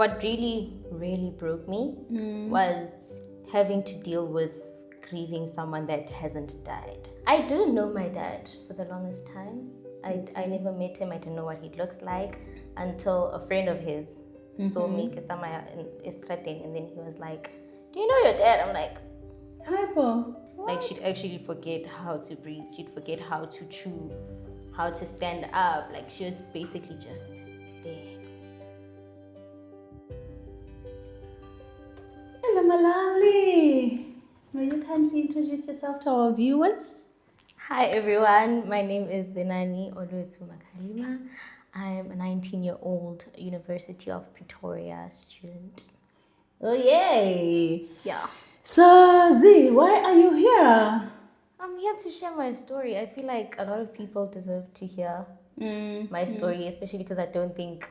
What really broke me was having to deal with grieving someone that hasn't died. I didn't know my dad for the longest time. I never met him. I didn't know what he looks like until a friend of his saw me in Estrateng, and then he was like, "Do you know your dad?" I'm like, like she'd actually forget how to breathe. She'd forget how to chew, how to stand up. Like she was basically just there. Hello, my lovely. Will you kindly introduce yourself to our viewers? Hi everyone, my name is Zenani Makalima. I'm a 19-year-old University of Pretoria student. Oh, yay. Yeah. So, Z, why are you here? I'm here to share my story. I feel like a lot of people deserve to hear my story, especially because I don't think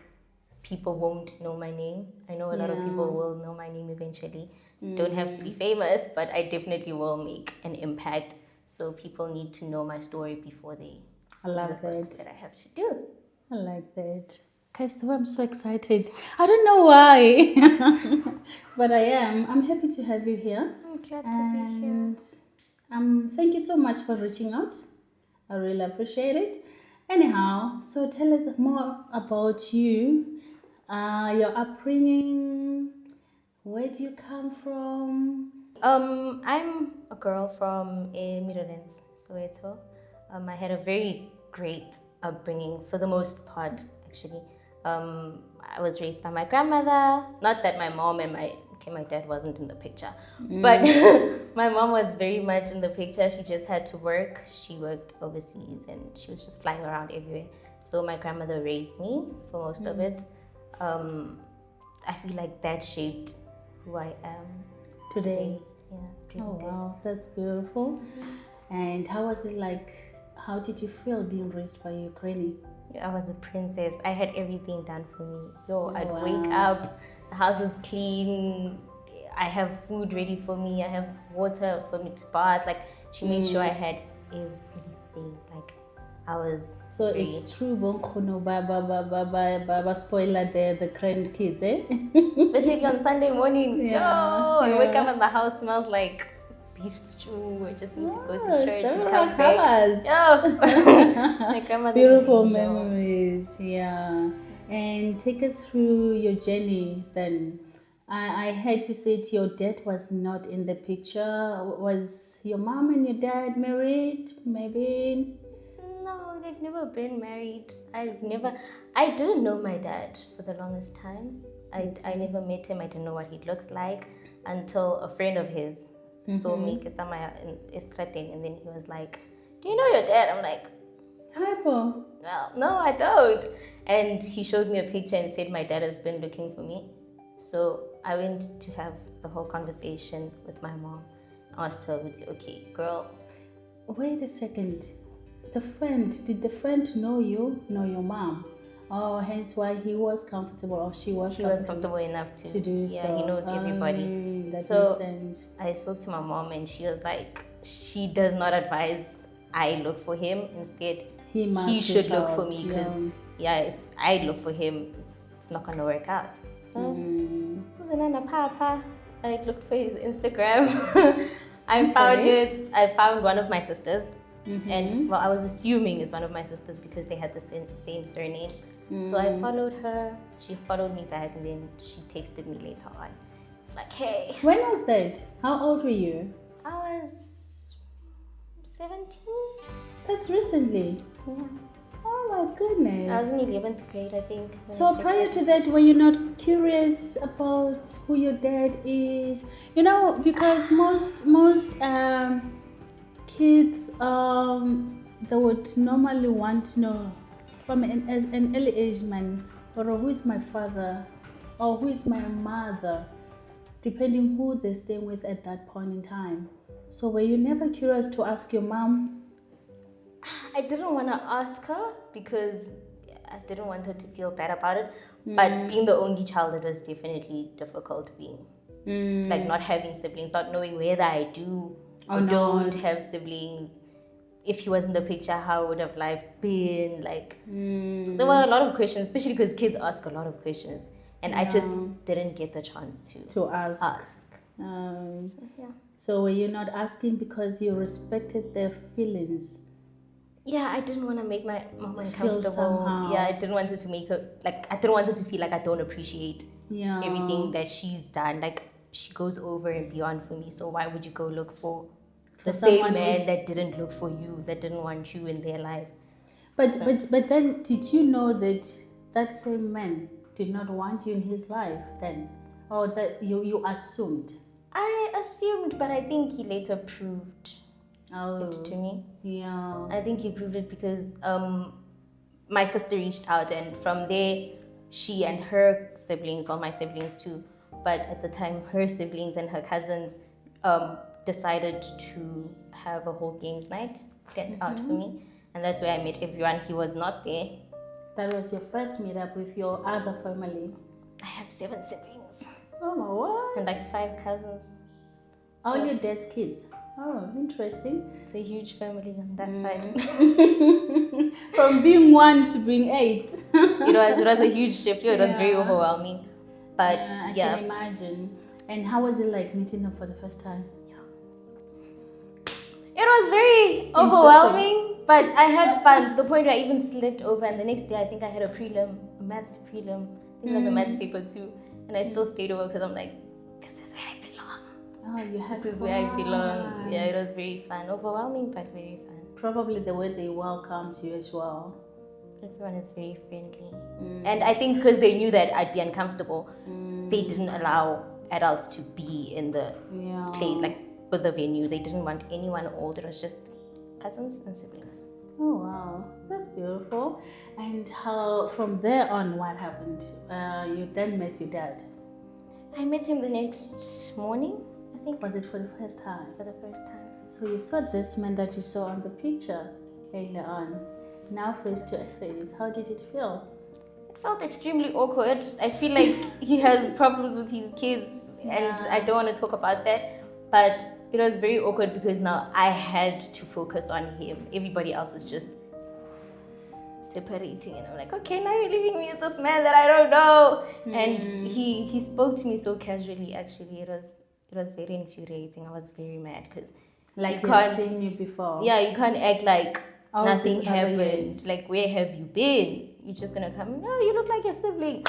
people won't know my name. I know a lot of people will know my name eventually. Don't have to be famous, but I definitely will make an impact. So people need to know my story before they see the things that I have to do. I like that. Guys, I'm so excited. I don't know why, but I am. I'm happy to have you here. I'm glad to be here. Thank you so much for reaching out. I really appreciate it. Anyhow, so tell us more about you, your upbringing. Where do you come from? I'm a girl from Midlands, Soweto. I had a very great upbringing for the most part, actually. I was raised by my grandmother. Not that my mom and my dad wasn't in the picture, but my mom was very much in the picture. She just had to work. She worked overseas and she was just flying around everywhere. So my grandmother raised me for most of it. I feel like that shaped who I am today. Yeah, oh wow, that's beautiful. And how was it like? How did you feel being raised by your granny? I was a princess. I had everything done for me. I'd wake up, the house is clean, I have food ready for me, I have water for me to bath. Like she made sure I had everything. Like I was so ready. It's true, ba spoiler the grandkids, eh? Especially on Sunday mornings. I wake up and the house smells like beef stew. I just need to go to church and come back. Beautiful memories. Yeah. And take us through your journey then. I had to say your dad was not in the picture. Was your mom and your dad married? Maybe? No, they've never been married. I didn't know my dad for the longest time. I never met him. I didn't know what he looks like until a friend of his saw me in Estrateng, and then he was like, "Do you know your dad?" I'm like, no, I don't. And he showed me a picture and said my dad has been looking for me. So I went to have the whole conversation with my mom. I asked her, "Okay, girl." Wait a second. Did the friend know your mom? Oh, hence why he was comfortable, or she was comfortable enough to do so. Yeah, he knows everybody. That makes sense. I spoke to my mom and she was like, she does not advise I look for him. Instead, he should look for me because if I look for him, it's not going to work out. So, Papa, I looked for his Instagram. I found it. I found one of my sisters. And I was assuming it's one of my sisters because they had the same surname. So I followed her, she followed me back, and then she texted me later on. It's like, "Hey." When was that? How old were you? I was 17. That's recently? Yeah. Oh my goodness. I was in 11th grade, I think. So prior to that, were you not curious about who your dad is? You know, because most kids, they would normally want to know from an early age, man, or who is my father or who is my mother, depending who they're staying with at that point in time. So were you never curious to ask your mom? I didn't want to ask her because I didn't want her to feel bad about it. But being the only child, it was definitely difficult being like not having siblings, not knowing whether I do or don't have siblings. If he was in the picture, how would have life been? Like there were a lot of questions, especially because kids ask a lot of questions. and I just didn't get the chance To ask. Yeah. So were you not asking because you respected their feelings? Yeah, I didn't want to make my mom Feel uncomfortable. somehow. Yeah, I didn't want it to make her I didn't want her to feel like I don't appreciate Yeah. everything that she's done. Like she goes over and beyond for me. So why would you go look for the same someone man who's- that didn't look for you, that didn't want you in their life? But then did you know that that same man did not want you in his life then? Or that you assumed? I assumed, but I think he later proved it to me. Yeah. I think he proved it because my sister reached out, and from there, she and her siblings, well, my siblings too, but at the time, her siblings and her cousins decided to have a whole games night, get out for me, and that's where I met everyone. He was not there. That was your first meetup with your other family. I have 7 siblings Oh my what? and like 5 cousins. All your dad's kids. Oh, interesting. It's a huge family on that side. From being 1 to being 8. It was a huge shift. It was very overwhelming. But I can imagine. And how was it like meeting them for the first time? It was very overwhelming, but I had fun to the point where I even slept over. And the next day, I think I had a maths prelim. I think it was a maths paper too. And I still stayed over because I'm like, this is where I belong. Oh, you had This is where I belong. Yeah, it was very fun. Overwhelming, but very fun. Probably the way they welcomed you as well. Everyone is very friendly. And I think because they knew that I'd be uncomfortable, they didn't allow adults to be in the place, like with the venue. They didn't want anyone old. It was just cousins and siblings. Oh wow, that's beautiful. And how from there on, what happened? You then met your dad. I met him the next morning, I think. Was it for the first time? For the first time. So you saw this man that you saw on the picture earlier on. Now face to face. How did it feel? It felt extremely awkward. I feel like he has problems with his kids, and I don't want to talk about that. But it was very awkward because now I had to focus on him. Everybody else was just separating, and I'm like, okay, now you're leaving me with this man that I don't know. And he spoke to me so casually. Actually, it was very infuriating. I was very mad because like I've seen you before. Yeah, you can't act like nothing happened. Years. Like, where have you been? You're just gonna come. No, you look like your sibling.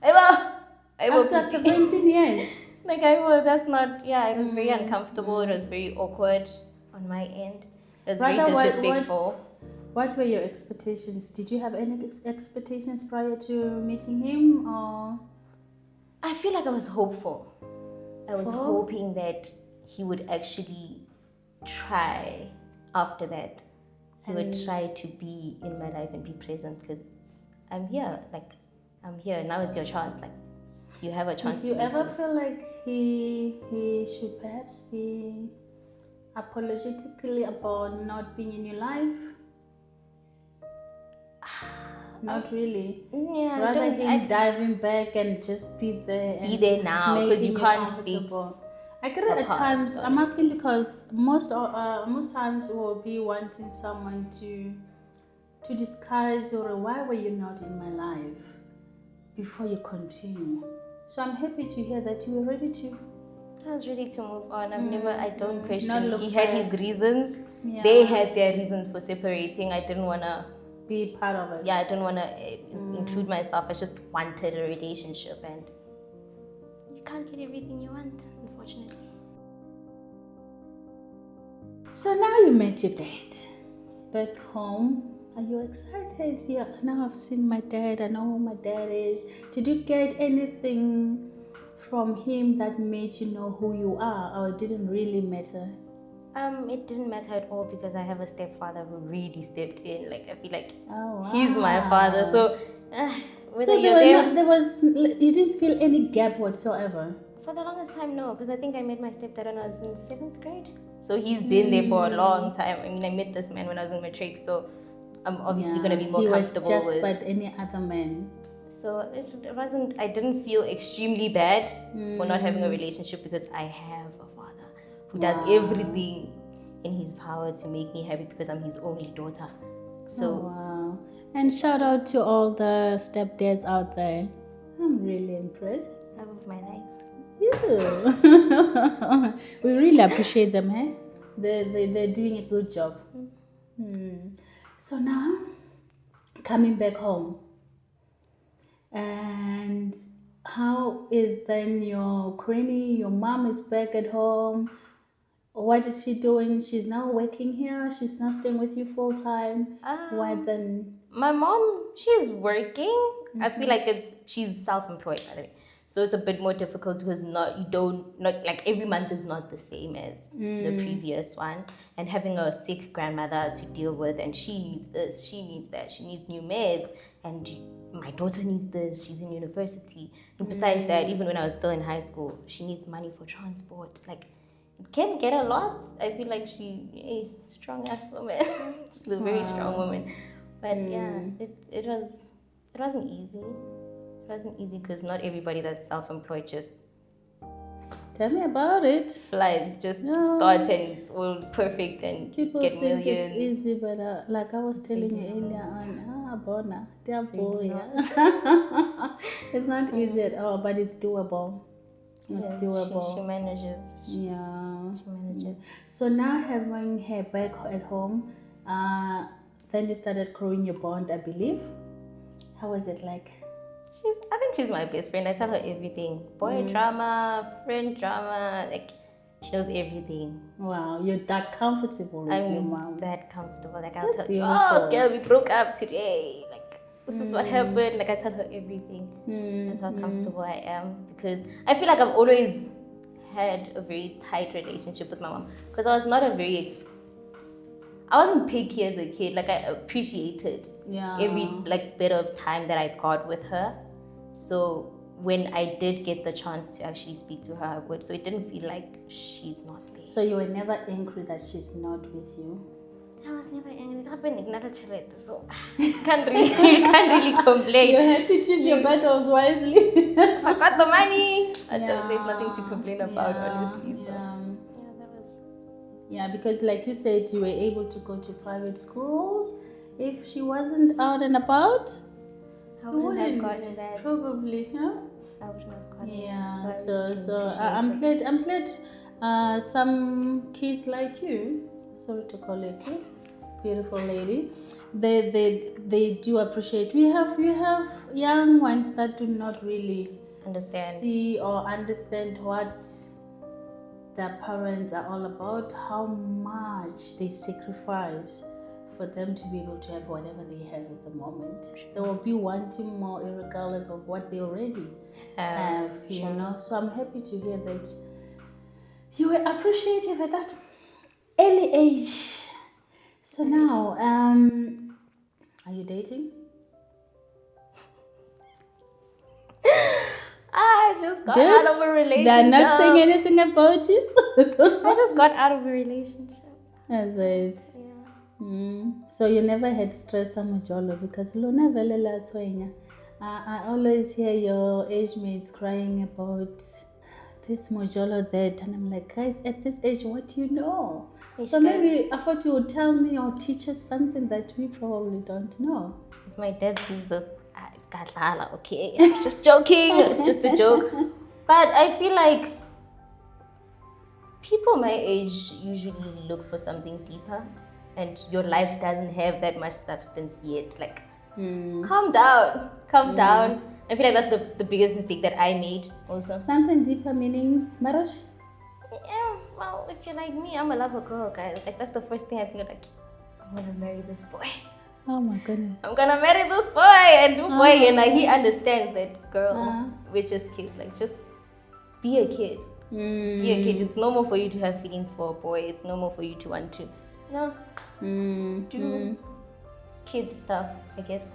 After 17 years. Like I will. That's not. Yeah, it was very uncomfortable. It was very awkward on my end. It was very disrespectful. What were your expectations? Did you have any expectations prior to meeting him, or? I feel like I was hopeful. I was hoping that he would actually try after that. He would try to be in my life and be present because I'm here. Like, I'm here. Now it's your chance. Like, you have a chance. Did you ever feel like he should perhaps be apologetically about not being in your life? Not really. Yeah. Rather him diving back and just be there. And be there now because you can't fix. I get it at times. I'm asking because most times we'll be wanting someone to disguise or why were you not in my life before you continue. So I'm happy to hear that you were ready to. I was ready to move on. I don't question. He had his reasons. Yeah. They had their reasons for separating. I didn't want to be part of it. Yeah, I didn't want to include myself. I just wanted a relationship, and you can't get everything you want, unfortunately. So now you met your dad back home. Are you excited? Yeah, now I've seen my dad. I know who my dad is. Did you get anything from him that made you know who you are, or it didn't really matter? It didn't matter at all because I have a stepfather who really stepped in. Like, I feel like wow. He's my father. So, you didn't feel any gap whatsoever? For the longest time, no, because I think I met my stepdad when I was in 7th grade. So he's been there for a long time. I mean, I met this man when I was in matric, so I'm obviously going to be more comfortable with. He was just like any other man. So it wasn't. I didn't feel extremely bad for not having a relationship because I have a father who does everything in his power to make me happy because I'm his only daughter. So wow. And shout out to all the stepdads out there. I'm really impressed. Love of my life. You. We really appreciate them, eh? They're doing a good job. So now, coming back home, and how is then your granny, your mom is back at home? What is she doing? She's now working here. She's now staying with you full time. Why then? My mom, she's working. I feel like she's self-employed, by the way. So it's a bit more difficult because not like every month is not the same as the previous one. And having a sick grandmother to deal with, and she needs this, she needs that, she needs new meds, and my daughter needs this, she's in university. And besides that, even when I was still in high school, she needs money for transport. Like, it can get a lot. I feel like she's a strong ass woman. She's a very strong woman. But yeah, it wasn't easy. It wasn't easy because not everybody that's self-employed just Tell me about it. flies, just starts and it's all perfect and People get think millions. it's easy, but like I was telling you earlier on, bona, it's not easy at all, but it's doable. It's Yes, doable. She manages. Yeah. She manages. So now having her back at home, then you started growing your bond, I believe. How was it like? I think she's my best friend. I tell her everything. Boy drama, friend drama, like she knows everything. Wow, you're that comfortable with your mom. I'm that comfortable. Like I'll That's tell you, beautiful. oh girl, we broke up today. Like this is what happened. Like I tell her everything. That's how comfortable I am because I feel like I've always had a very tight relationship with my mom because I was not a very I wasn't picky as a kid. Like I appreciated every like bit of time that I got with her. So when I did get the chance to actually speak to her, I would. So it didn't feel like she's not there. So you were never angry that she's not with you? I was never angry. It happened another child, so you can't really complain. You had to choose your battles wisely. If I got the money, there's nothing to complain about, honestly. So that was. Yeah, because like you said, you were able to go to private schools. If she wasn't out and about, I wouldn't have gotten that. Probably, yeah. I wouldn't have gotten that. Yeah. So I'm glad. Some kids like you. Sorry to call you a kid. Beautiful lady. They do appreciate. We have young ones that do not really see or understand what their parents are all about, how much they sacrifice for them to be able to have whatever they have at the moment. They will be wanting more regardless of what they already have, you know. So I'm happy to hear that you were appreciative at that early age. So now, are you dating? I just got out of a relationship. They're not saying anything about you? I just got out of a relationship. That's it. Yeah. So you never had stress amujolo because Luna Velela Twenya. I always hear your age mates crying about this mojolo that, and I'm like, guys, at this age, what do you know? So maybe I thought you would tell me or teach us something that we probably don't know. If my dad sees this, okay, I was just joking. It's just a joke. But I feel like people my age usually look for something deeper, and your life doesn't have that much substance yet. Like, calm down. I feel like that's the biggest mistake that I made also. Something deeper meaning marriage? Yeah, well, if you're like me, I'm a lover girl, guys. Like, that's the first thing I think of, like, I'm gonna marry this boy. Oh my goodness. I'm gonna marry this boy and do boy, and like, he understands that, girl, we're just kids. Like, just be a kid. Be a kid. It's normal for you to have feelings for a boy. It's normal for you to want to, do kid stuff, I guess.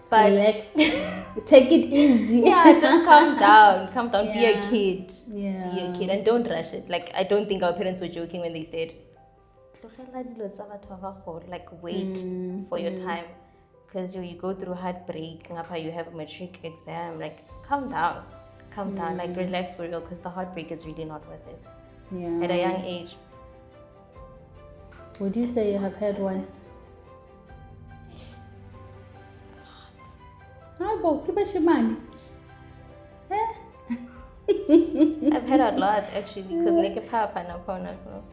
But relax. Take it easy. Yeah, just calm down. Calm down. Be a kid. Yeah. Be a kid and don't rush it. Like, I don't think our parents were joking when they said, like, wait for your time. Because you go through heartbreak, you have a matric exam. Like, calm down. Like, relax for real, because the heartbreak is really not worth it. Yeah. At a young age. Would you say you have had one? I've had a lot actually because neke papa na pona so.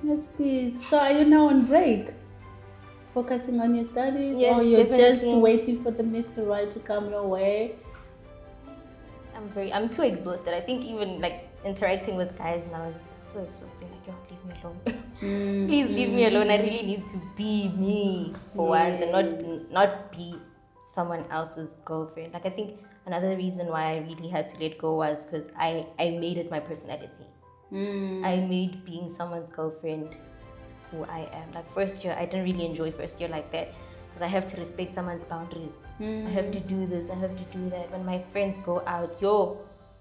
Yes, please. So are you now on break? Focusing on your studies? Yes, or you're just definitely. waiting for the Mr. Right to come your way? I'm too exhausted. I think even like interacting with guys now is so exhausting. Like, yo, leave me alone. Please leave me alone. I really need to be me for once and not be someone else's girlfriend. Like I think another reason why I really had to let go was because I made it my personality. I made being someone's girlfriend who I am. Like first year, I didn't really enjoy first year like that because I have to respect someone's boundaries. I have to do this. I have to do that. When my friends go out,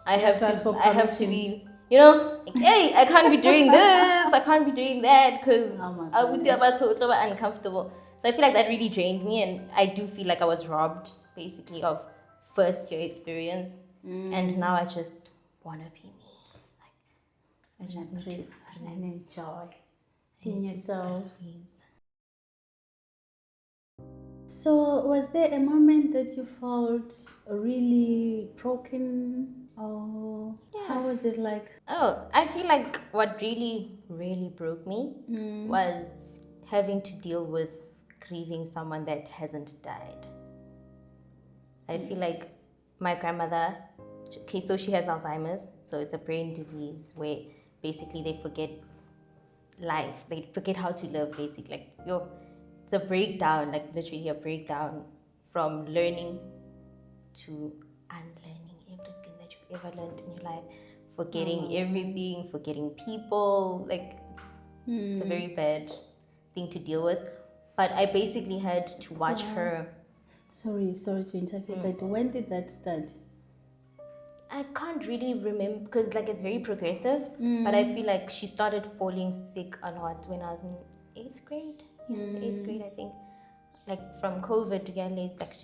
I have to be, like, hey, I can't be doing this. I can't be doing that because I would be about to be uncomfortable. So I feel like that really drained me, and I do feel like I was robbed basically of first year experience. And now I just wanna be me. Like I just need to breathe and breathe. enjoy I in need to yourself. breathe. So was there a moment that you felt really broken, or how was it like? Oh, I feel like what really, really broke me was having to deal with grieving someone that hasn't died. I feel like my grandmother, okay, so she has Alzheimer's, so it's a brain disease where basically they forget life, they forget how to live, basically. Like, it's a breakdown, like literally a breakdown from learning to unlearning everything that you've ever learned in your life, forgetting everything, forgetting people. Like it's a very bad thing to deal with. But I basically had to watch her. Sorry to interfere, but when did that start? I can't really remember because like it's very progressive. But I feel like she started falling sick a lot when I was in 8th grade. Yeah, 8th grade, I think. Like from COVID to get late, like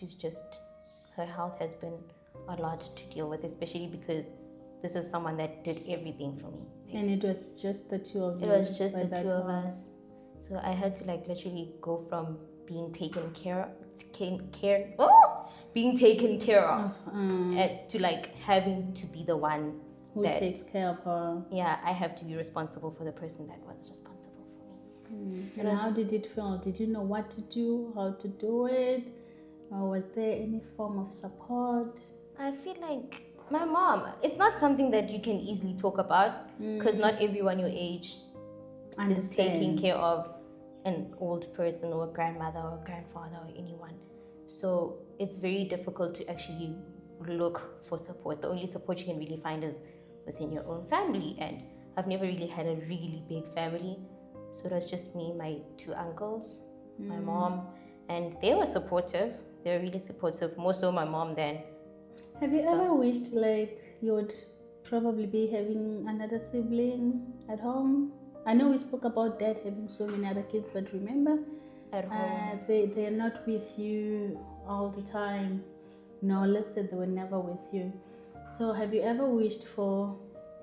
her health has been a lot to deal with, especially because this is someone that did everything for me. And it was just the two of you. It was just the two of us. So I had to like literally go from being taken care of to like having to be the one who takes care of her. Yeah, I have to be responsible for the person that was responsible for me. And how did it feel? Did you know what to do, how to do it? Or was there any form of support? I feel like my mom, it's not something that you can easily talk about because not everyone your age is taking care of an old person or a grandmother or a grandfather or anyone. So it's very difficult to actually look for support. The only support you can really find is within your own family. And I've never really had a really big family. So it was just me, my 2 uncles, my mom, and they were supportive. They were really supportive, more so my mom than. Have you ever wished like you would probably be having another sibling at home? I know we spoke about dad having so many other kids, but remember, at home, they're not with you all the time. No, let's say they were never with you. So have you ever wished for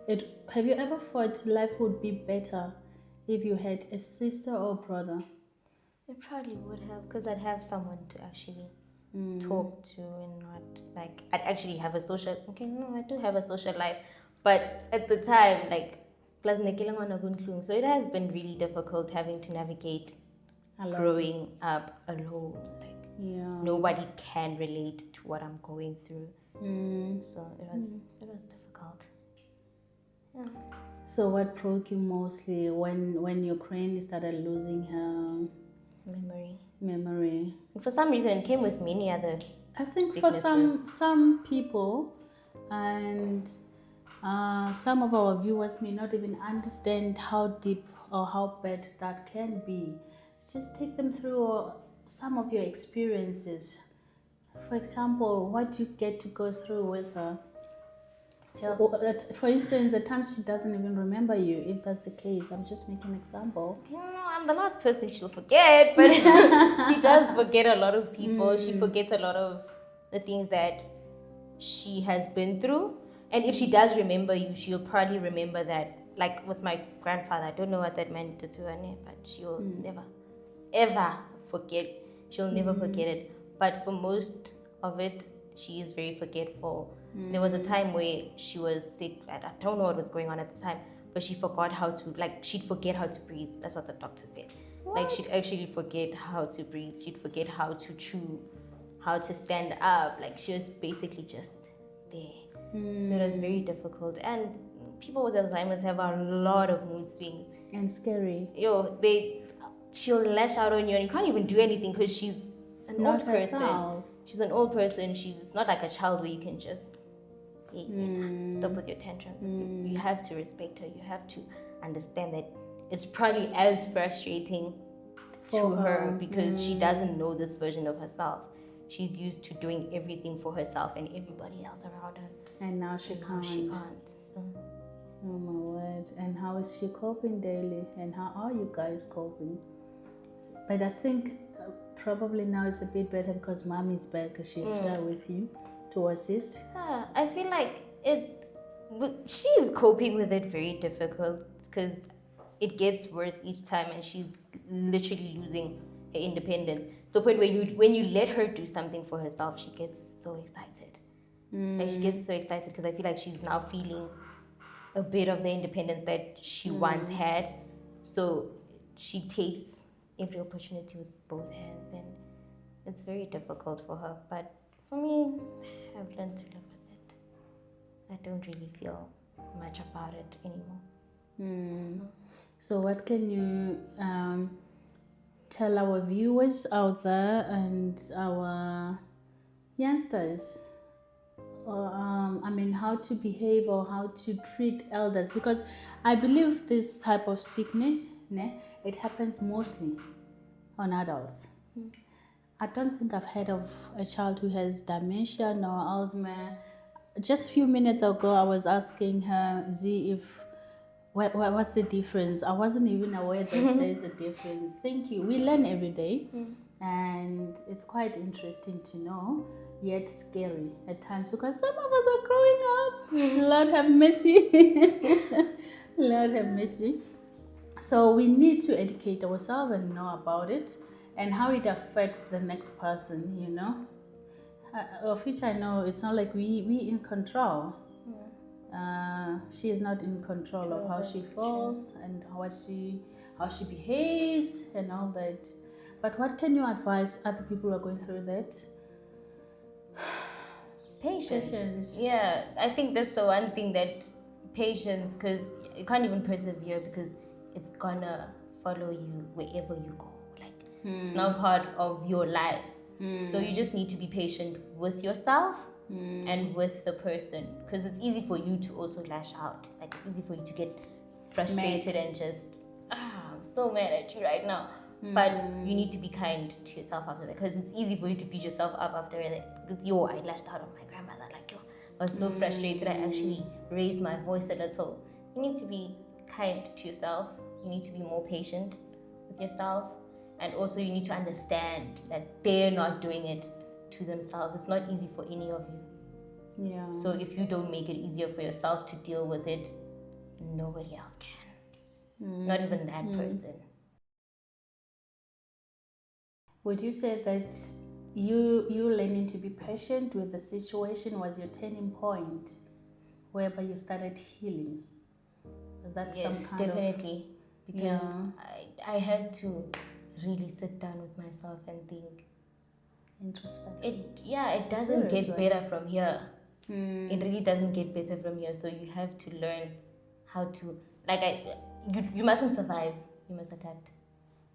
it? Have you ever thought life would be better if you had a sister or brother? It probably would have, because I'd have someone to actually talk to and not like I'd actually have a social. Okay, no, I do have a social life, but at the time, like plus so it has been really difficult having to navigate growing up alone. Like nobody can relate to what I'm going through. So it was difficult. Yeah. So what broke you mostly when your granny started losing her memory? And for some reason, it came with many other. I think sicknesses. For some people, and some of our viewers may not even understand how deep or how bad that can be. Just take them through some of your experiences. For example, what you get to go through with her. For instance, at times she doesn't even remember you. If that's the case, I'm just making an example. No, I'm the last person she'll forget, but she does forget a lot of people. She forgets a lot of the things that she has been through. And if she does remember you, she'll probably remember that. Like with my grandfather, I don't know what that meant to her, but she'll never, ever forget. She'll never forget it. But for most of it, she is very forgetful. There was a time where she was sick. I don't know what was going on at the time, but she forgot how to, like, she'd forget how to breathe. That's what the doctor said. Like, she'd actually forget how to breathe. She'd forget how to chew, how to stand up. Like, she was basically just there. So it was very difficult. And people with Alzheimer's have a lot of mood swings. And scary. She'll lash out on you and you can't even do anything because she's an Not old person. herself. She's an old person. It's not like a child where you can just stop with your tantrums. You have to respect her. You have to understand that it's probably as frustrating to her because she doesn't know this version of herself. She's used to doing everything for herself and everybody else around her. And now she can't. So. Oh my word. And how is she coping daily? And how are you guys coping? But I think probably now it's a bit better because mom is back. She's here with you to assist. Yeah, I feel like she's coping with it very difficult because it gets worse each time and she's literally losing her independence. To the point where when you let her do something for herself, she gets so excited. Like, she gets so excited because I feel like she's now feeling a bit of the independence that she once had. So she takes every opportunity with both hands, and it's very difficult for her. But for me, I've learned to live with it. I don't really feel much about it anymore. So what can you tell our viewers out there and our youngsters? How to behave or how to treat elders, because I believe this type of sickness, it happens mostly on adults. I don't think I've heard of a child who has dementia nor Alzheimer's. Just a few minutes ago, I was asking her, Z, what's the difference? I wasn't even aware that there's a difference. Thank you. We learn every day, and it's quite interesting to know, yet scary at times because some of us are growing up. Lord have mercy. Lord have mercy. So we need to educate ourselves and know about it and how it affects the next person, Of which I know it's not like we in control. She is not in control of how she falls and how she behaves and all that. But what can you advise other people who are going through that? Patience. Yeah, I think that's the one thing, that patience, because you can't even persevere because it's gonna follow you wherever you go. Like, it's now part of your life. So you just need to be patient with yourself and with the person, because it's easy for you to also lash out. Like, it's easy for you to get frustrated and just, I'm so mad at you right now. But you need to be kind to yourself after that, because it's easy for you to beat yourself up after that. Because I lashed out on my grandmother. Like, I was so frustrated, I actually raised my voice a little. You need to be kind to yourself. You need to be more patient with yourself. And also you need to understand that they're not doing it to themselves. It's not easy for any of you. Yeah. So if you don't make it easier for yourself to deal with it, nobody else can. Not even that person. Would you say that you learning to be patient with the situation was your turning point, whereby you started healing? Was that some kind definitely. Because I had to really sit down with myself and think. Introspection. It doesn't get better from here. It really doesn't get better from here. So you have to learn how to, you mustn't survive. You must adapt.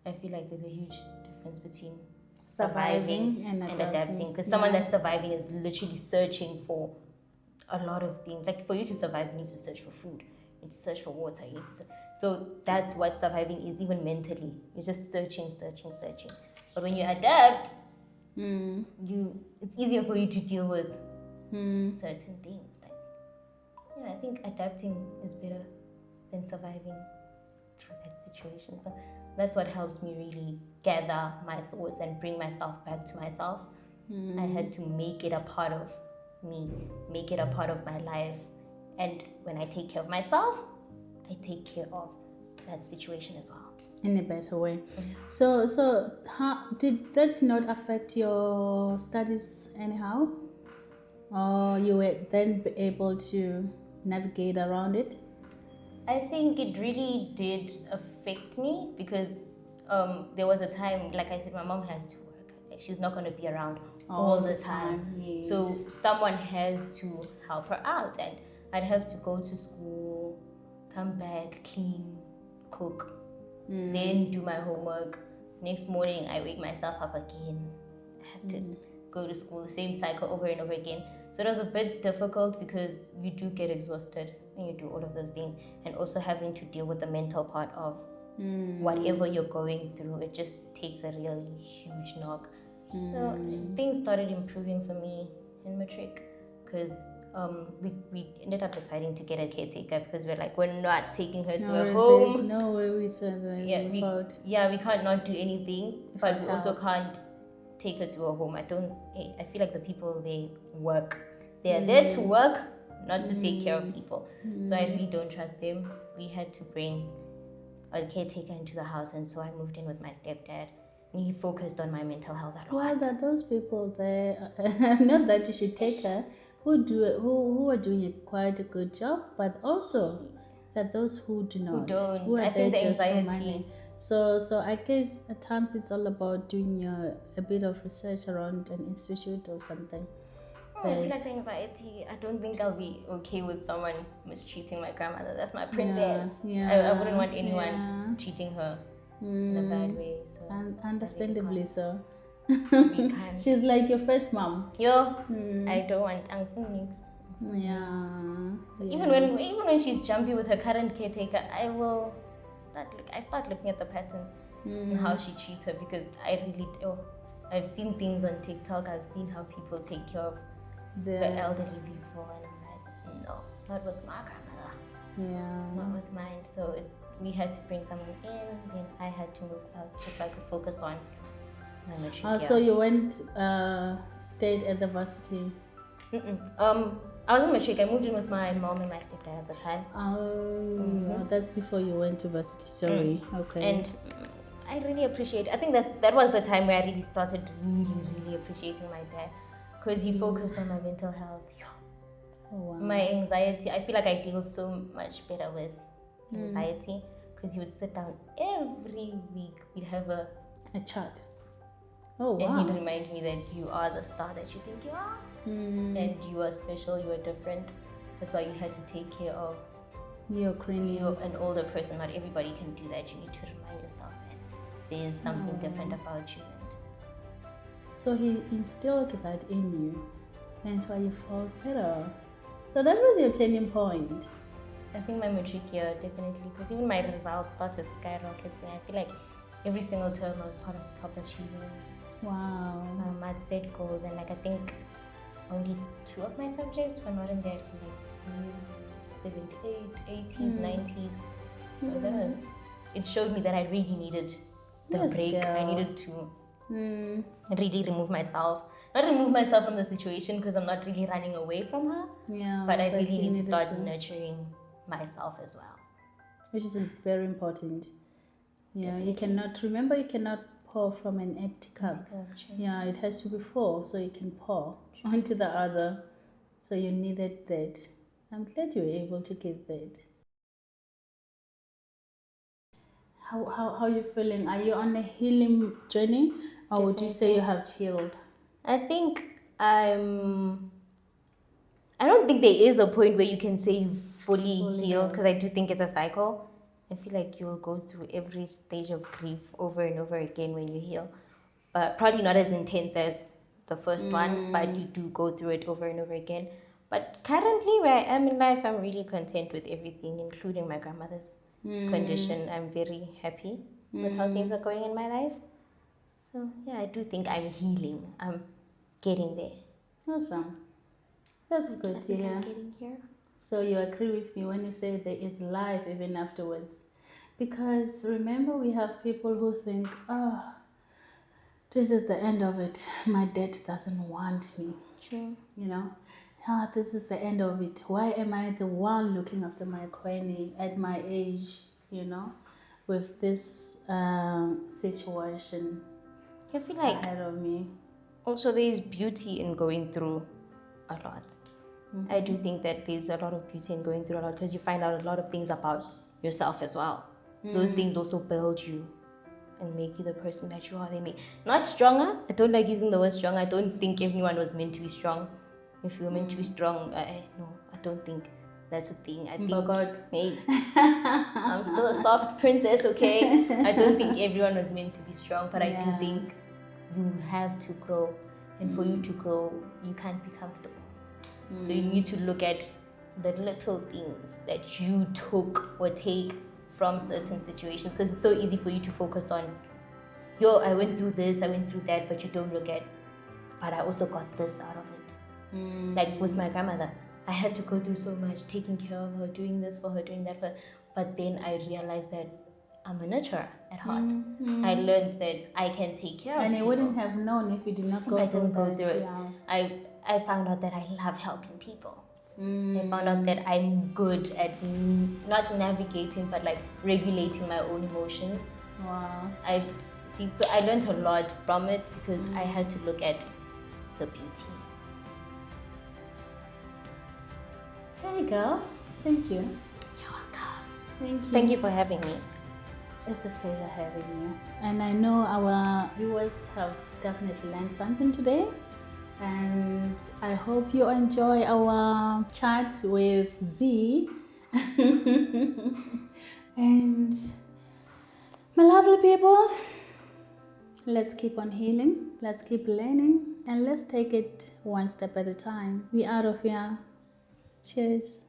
I feel like there's a huge difference between surviving and adapting. Because someone that's surviving is literally searching for a lot of things. Like, for you to survive, you need to search for food. You need to search for water. So that's what surviving is, even mentally. You're just searching. But when you adapt, it's easier for you to deal with certain things. I think adapting is better than surviving through that situation. So that's what helped me really gather my thoughts and bring myself back to myself. I had to make it a part of me, make it a part of my life. And when I take care of myself, I take care of that situation as well. In a better way. So how did that not affect your studies anyhow? Or you were then able to navigate around it? I think it really did affect me because there was a time, like I said, my mom has to work. She's not going to be around all the time. Yes. So someone has to help her out, and I'd have to go to school, come back, clean, cook, then do my homework. Next morning, I wake myself up again. I have to go to school, the same cycle over and over again. So it was a bit difficult because you do get exhausted when you do all of those things, and also having to deal with the mental part of whatever you're going through. It just takes a really huge knock. So things started improving for me in matric because we ended up deciding to get a caretaker because we're not taking her to a home. There's no way we said that without. We can't not do anything, but we also can't take her to a home. I feel like the people they work. They are there to work, not to take care of people. So I really don't trust them. We had to bring a caretaker into the house, and so I moved in with my stepdad. And he focused on my mental health a lot. Well, there are those people there. Not that you should take her, who are doing quite a good job, but also that those who do not, who are there just for money. So I guess at times it's all about doing a bit of research around an institute or something. I feel like the anxiety, I don't think I'll be okay with someone mistreating my grandmother. That's my princess. I wouldn't want anyone treating her in a bad way. So and understandably so. We can't. She's like your first mom. I don't want Phoenix. Even when she's jumpy with her current caretaker, I start looking at the patterns and how she treats her, because I've seen things on TikTok. I've seen how people take care of the elderly people, and I'm like, no, not with my grandmother. Not with mine. So we had to bring someone in, then I had to move out just so I could focus on my matric year. So you stayed at the varsity? I was in matric. I moved in with my mom and my stepdad at the time. That's before you went to varsity. Sorry. Okay. And I really appreciate. I think that was the time where I really started really appreciating my dad, because he focused on my mental health. Oh, wow. My anxiety. I feel like I deal so much better with anxiety because he would sit down every week. We'd have a chat. Oh, wow. And he'd remind me that you are the star that you think you are, and you are special. You are different. That's why you had to take care of. You're an older person. Not everybody can do that. You need to remind yourself that there is something different about you. So he instilled that in you, and that's why you felt better. So that was your turning point. I think my matric year, definitely, because even my results started skyrocketing. I feel like every single term I was part of the top achievers. Wow. I'd set goals, and I think only 2 of my subjects were not in there, 78, 80s, 90s. So it showed me that I really needed the break. Girl. I needed to really not remove myself from the situation, because I'm not really running away from her. But I really need to start nurturing myself as well, which is very important. You cannot pour from an empty cup. It has to be full so you can pour onto the other. So you needed that. I'm glad you were able to get that. How are you feeling? Are you on a healing journey, or would you say you have healed? I think I don't think there is a point where you can say you've fully healed, because I do think it's a cycle. I feel like you will go through every stage of grief over and over again when you heal. But probably not as intense as the first one, but you do go through it over and over again. But currently, where I am in life, I'm really content with everything, including my grandmother's condition. I'm very happy with how things are going in my life. So yeah, I do think I'm healing. I'm getting there. Awesome. That's good to hear. I'm getting here. So you agree with me when you say there is life even afterwards? Because remember, we have people who think, this is the end of it. My dad doesn't want me. Sure. This is the end of it. Why am I the one looking after my granny at my age, with this situation I feel like ahead of me? Also, there is beauty in going through a lot. I do think that there's a lot of beauty in going through a lot because you find out a lot of things about yourself as well. Those things also build you and make you the person that you are. They make not stronger. I don't like using the word strong. I don't think everyone was meant to be strong. If you were meant to be strong, no, I don't think that's a thing. I think, Oh God. hey, I'm still a soft princess, okay? I don't think everyone was meant to be strong, but I do think you have to grow. And for you to grow, you can't be comfortable. So you need to look at the little things that you took or take from certain situations, because it's so easy for you to focus on, I went through this, I went through that, but you don't look at, but I also got this out of it. Like with my grandmother, I had to go through so much, taking care of her, doing this for her, doing that for her. But then I realized that I'm a nurturer at heart. I learned that I can take care of And you people. wouldn't have known if you did not go I through didn't go that. through it. I found out that I love helping people. I found out that I'm good at not navigating, but like regulating my own emotions. Wow. So I learned a lot from it because I had to look at the beauty. Hey girl. Thank you. You're welcome. Thank you. Thank you for having me. It's a pleasure having you. And I know our viewers have definitely learned something today. And I hope you enjoy our chat with Z. And my lovely people, let's keep on healing, let's keep learning, and let's take it one step at a time. We out of here. Cheers.